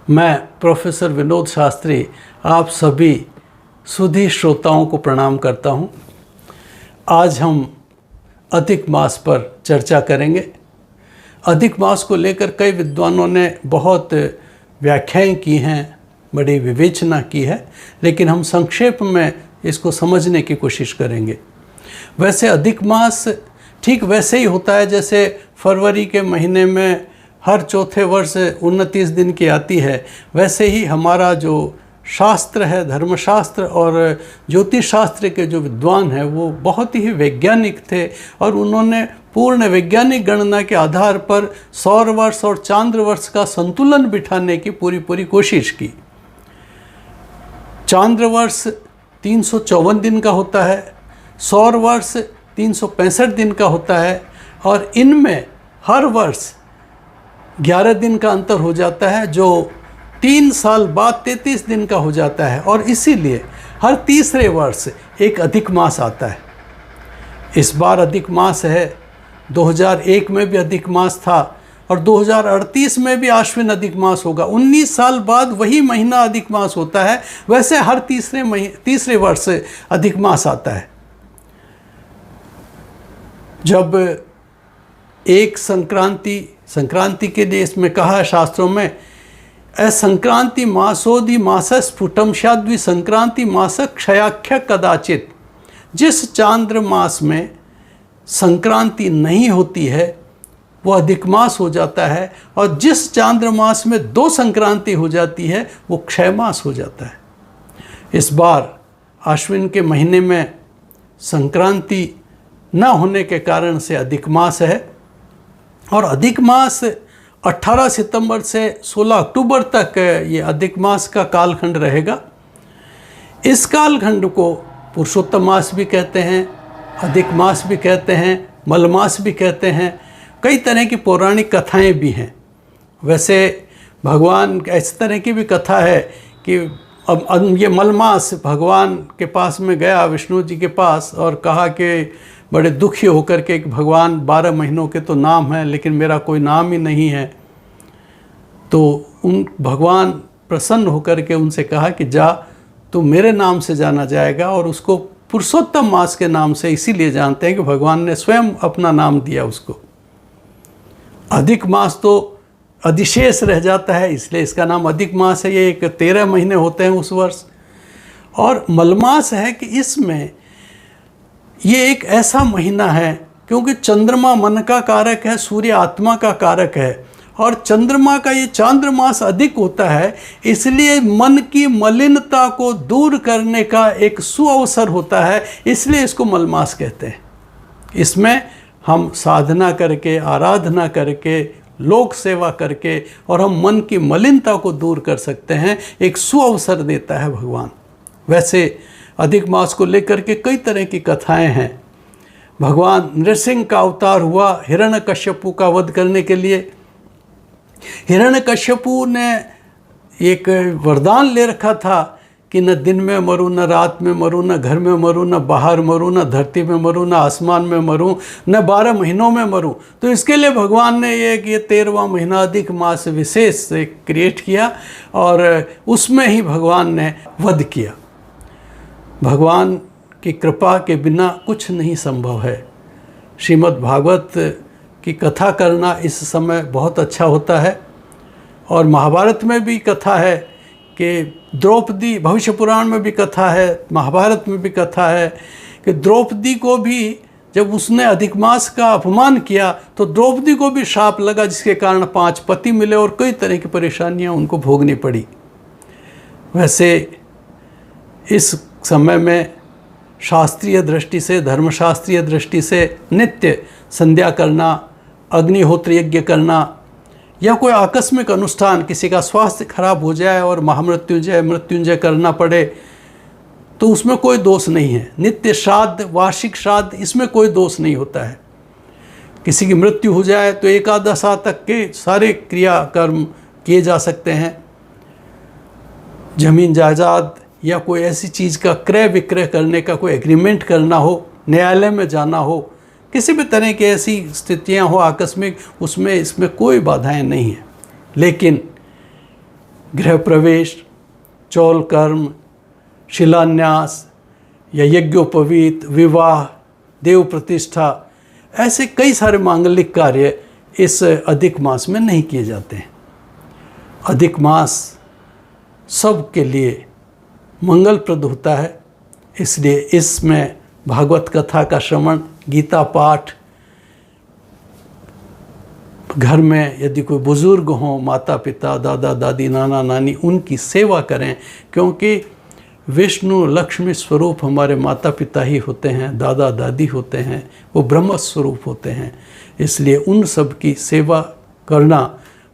मैं प्रोफेसर विनोद शास्त्री आप सभी सुधी श्रोताओं को प्रणाम करता हूं। आज हम अधिक मास पर चर्चा करेंगे। अधिक मास को लेकर कई विद्वानों ने बहुत व्याख्याएं की हैं, बड़ी विवेचना की है, लेकिन हम संक्षेप में इसको समझने की कोशिश करेंगे। वैसे अधिक मास ठीक वैसे ही होता है जैसे फरवरी के महीने में हर चौथे वर्ष 29 दिन की आती है, वैसे ही हमारा जो शास्त्र है, धर्मशास्त्र और ज्योतिष शास्त्र के जो विद्वान हैं वो बहुत ही वैज्ञानिक थे और उन्होंने पूर्ण वैज्ञानिक गणना के आधार पर सौर वर्ष और चांद्र वर्ष का संतुलन बिठाने की पूरी कोशिश की। चांद्र वर्ष 354 दिन का होता है, सौर वर्ष 365 दिन का होता है और इनमें हर वर्ष 11 दिन का अंतर हो जाता है, जो 3 साल बाद 33 दिन का हो जाता है और इसीलिए हर तीसरे वर्ष एक अधिक मास आता है। इस बार अधिक मास है, 2001 में भी अधिक मास था और 2038 में भी आश्विन अधिक मास होगा। 19 साल बाद वही महीना अधिक मास होता है। वैसे हर तीसरे वर्ष अधिक मास आता है। जब एक संक्रांति के लिए इसमें कहा है शास्त्रों में, असंक्रांति मासोदि मास स्फुटम शाद्वि संक्रांति मास क्षयाख्य कदाचित। जिस चांद्र मास में संक्रांति नहीं होती है वो अधिक मास हो जाता है और जिस चांद्र मास में 2 संक्रांति हो जाती है वो क्षय मास हो जाता है। इस बार आश्विन के महीने में संक्रांति न होने के कारण से अधिक मास है और अधिक मास 18 सितंबर से 16 अक्टूबर तक ये अधिक मास का कालखंड रहेगा। इस कालखंड को पुरुषोत्तम मास भी कहते हैं, अधिक मास भी कहते हैं, मलमास भी कहते हैं। कई तरह की पौराणिक कथाएं भी हैं। वैसे भगवान इस तरह की भी कथा है कि अब ये मलमास भगवान के पास में गया, विष्णु जी के पास, और कहा कि बड़े दुखी होकर के भगवान 12 महीनों के तो नाम हैं लेकिन मेरा कोई नाम ही नहीं है। तो उन भगवान प्रसन्न होकर के उनसे कहा कि जा, तू मेरे नाम से जाना जाएगा। और उसको पुरुषोत्तम मास के नाम से इसीलिए जानते हैं कि भगवान ने स्वयं अपना नाम दिया उसको। अधिक मास तो अधिशेष रह जाता है इसलिए इसका नाम अधिक मास है। ये 13 महीने होते हैं उस वर्ष। और मलमास है कि इसमें ये एक ऐसा महीना है क्योंकि चंद्रमा मन का कारक है, सूर्य आत्मा का कारक है और चंद्रमा का ये चांद्रमास अधिक होता है, इसलिए मन की मलिनता को दूर करने का एक सुअवसर होता है, इसलिए इसको मलमास कहते हैं। इसमें हम साधना करके, आराधना करके, लोक सेवा करके और हम मन की मलिनता को दूर कर सकते हैं। एक सुअवसर देता है भगवान। वैसे अधिक मास को लेकर के कई तरह की कथाएं हैं। भगवान नृसिंह का अवतार हुआ हिरण्यकश्यपु का वध करने के लिए। हिरण्यकश्यपु ने एक वरदान ले रखा था कि न दिन में मरूं, न रात में मरूं, न घर में मरूं, न बाहर मरूं, न धरती में मरूं, न आसमान में मरूं, न 12 महीनों में मरूं। तो इसके लिए भगवान ने ये 13वां महीना अधिक मास विशेष क्रिएट किया और उसमें ही भगवान ने वध किया। भगवान की कृपा के बिना कुछ नहीं संभव है। श्रीमद् भागवत की कथा करना इस समय बहुत अच्छा होता है और महाभारत में भी कथा है कि द्रौपदी, भविष्य पुराण में भी कथा है, महाभारत में भी कथा है कि द्रौपदी को भी जब उसने अधिक मास का अपमान किया तो द्रौपदी को भी श्राप लगा, जिसके कारण 5 पति मिले और कई तरह की परेशानियां उनको भोगनी पड़ी। वैसे इस समय में शास्त्रीय दृष्टि से, धर्मशास्त्रीय दृष्टि से नित्य संध्या करना, अग्निहोत्र यज्ञ करना या कोई आकस्मिक अनुष्ठान, किसी का स्वास्थ्य खराब हो जाए और मृत्युंजय करना पड़े तो उसमें कोई दोष नहीं है। नित्य श्राद्ध, वार्षिक श्राद्ध, इसमें कोई दोष नहीं होता है। किसी की मृत्यु हो जाए तो एकादशा तक के सारे क्रियाकर्म किए जा सकते हैं। जमीन जायदाद या कोई ऐसी चीज़ का क्रय विक्रय करने का कोई एग्रीमेंट करना हो, न्यायालय में जाना हो, किसी भी तरह की ऐसी स्थितियां हो आकस्मिक, उसमें इसमें कोई बाधाएं नहीं हैं। लेकिन गृह प्रवेश, चौल कर्म, शिलान्यास या यज्ञोपवीत, विवाह, देव प्रतिष्ठा, ऐसे कई सारे मांगलिक कार्य इस अधिक मास में नहीं किए जाते हैं। अधिक मास सब के लिए मंगलप्रद होता है, इसलिए इसमें भागवत कथा का श्रवण, गीता पाठ, घर में यदि कोई बुज़ुर्ग हों, माता पिता, दादा दादी, नाना नानी, उनकी सेवा करें, क्योंकि विष्णु लक्ष्मी स्वरूप हमारे माता पिता ही होते हैं, दादा दादी होते हैं, वो ब्रह्म स्वरूप होते हैं। इसलिए उन सब की सेवा करना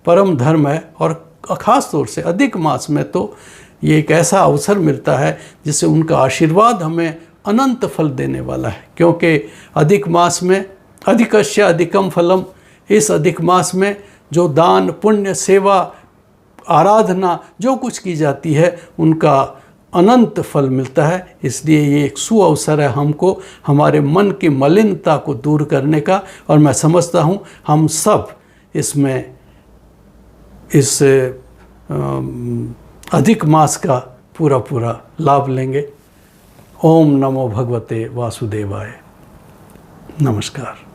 परम धर्म है। और ख़ास तौर से अधिक मास में तो ये एक ऐसा अवसर मिलता है जिससे उनका आशीर्वाद हमें अनंत फल देने वाला है, क्योंकि अधिक मास में अधिकस्य अधिकम फलम, इस अधिक मास में जो दान पुण्य सेवा आराधना जो कुछ की जाती है उनका अनंत फल मिलता है। इसलिए ये एक सुअवसर है हमको हमारे मन की मलिनता को दूर करने का, और मैं समझता हूँ हम सब इसमें इस अधिक मास का पूरा लाभ लेंगे। ओम नमो भगवते वासुदेवाय। नमस्कार।